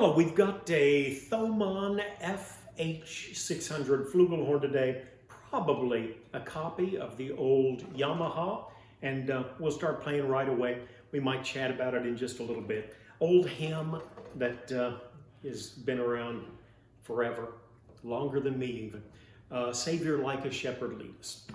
Hello, we've got a Thomann FH 600 Flugelhorn today, probably a copy of the old Yamaha, and we'll start playing right away. We might chat about it in just a little bit. Old hymn that has been around forever, longer than me even. Savior like a shepherd lead us.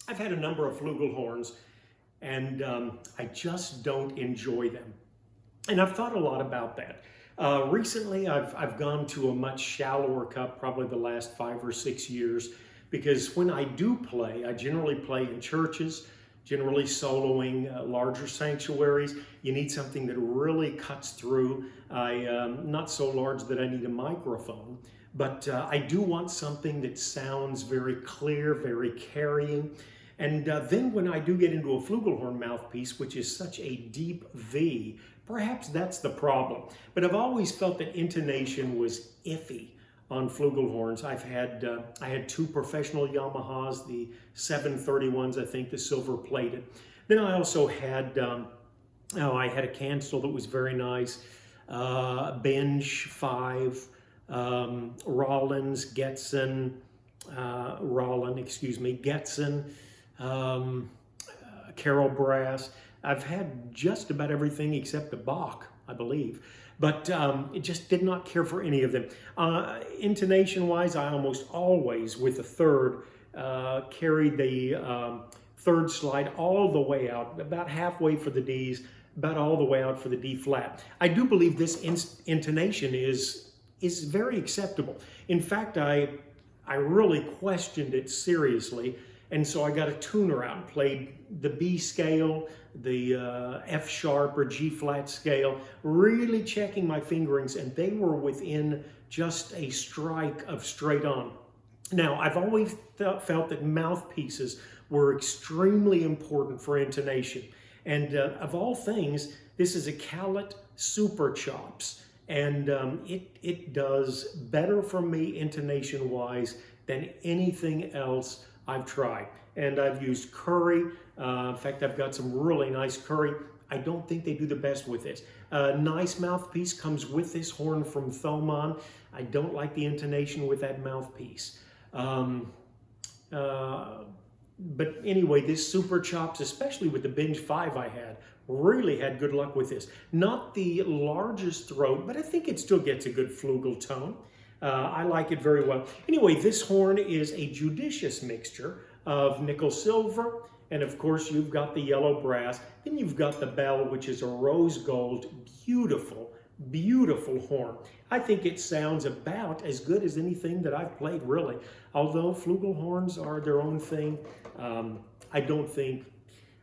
I've had a number of flugelhorns, and I just don't enjoy them. And I've thought a lot about that. Recently, I've gone to a much shallower cup, probably the last 5 or 6 years, because when I do play, I generally play in churches, generally soloing larger sanctuaries. You need something that really cuts through. Not so large that I need a microphone, but I do want something that sounds very clear, very carrying. And then when I do get into a flugelhorn mouthpiece, which is such a deep V, perhaps that's the problem. But I've always felt that intonation was iffy on flugelhorns. I had 2 professional Yamahas, the 731s, I think, the silver plated. Then I also had, I had a cancel that was very nice, Bench 5, Rollins, Getson, Getson, Carol Brass. I've had just about everything except the Bach, I believe, but it just did not care for any of them. Intonation-wise, I almost always, with a third, carried the third slide all the way out, about halfway for the Ds, about all the way out for the D flat. I do believe this intonation is very acceptable. In fact, I really questioned it seriously, and so I got a tuner out and played the B scale, the F sharp or G flat scale, really checking my fingerings, and they were within just a strike of straight on. Now, I've always felt that mouthpieces were extremely important for intonation, and of all things, this is a Calet Super Chops. And it does better for me intonation-wise than anything else I've tried. And I've used Curry. In fact, I've got some really nice Curry. I don't think they do the best with this. Nice mouthpiece comes with this horn from Thomann. I don't like the intonation with that mouthpiece. But anyway, this Super Chops, especially with the Binge 5 I had, really had good luck with this. Not the largest throat, but I think it still gets a good flugel tone. I like it very well. Anyway, this horn is a judicious mixture of nickel silver, and of course you've got the yellow brass. Then you've got the bell, which is a rose gold, beautiful, beautiful horn. I think it sounds about as good as anything that I've played, really. Although flugelhorns are their own thing,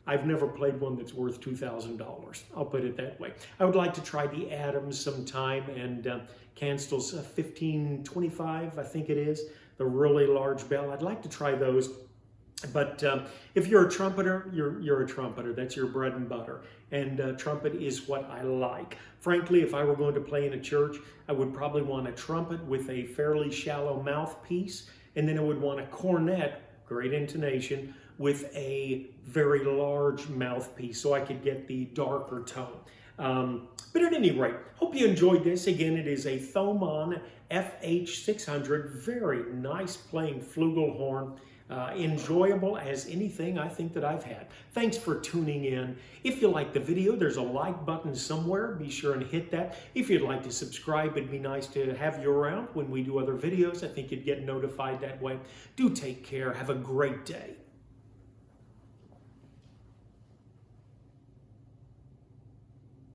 I've never played one that's worth $2,000. I'll put it that way. I would like to try the Adams sometime, and Canstell's 1525, I think it is, the really large bell. I'd like to try those. But if you're a trumpeter, you're a trumpeter. That's your bread and butter. And trumpet is what I like. Frankly, if I were going to play in a church, I would probably want a trumpet with a fairly shallow mouthpiece, and then I would want a cornet, great intonation, with a very large mouthpiece so I could get the darker tone. But at any rate, hope you enjoyed this. Again, it is a Thomann FH 600, very nice playing flugelhorn. Enjoyable as anything I think that I've had. Thanks for tuning in. If you like the video, there's a like button somewhere. Be sure and hit that. If you'd like to subscribe, it'd be nice to have you around when we do other videos. I think you'd get notified that way. Do take care. Have a great day.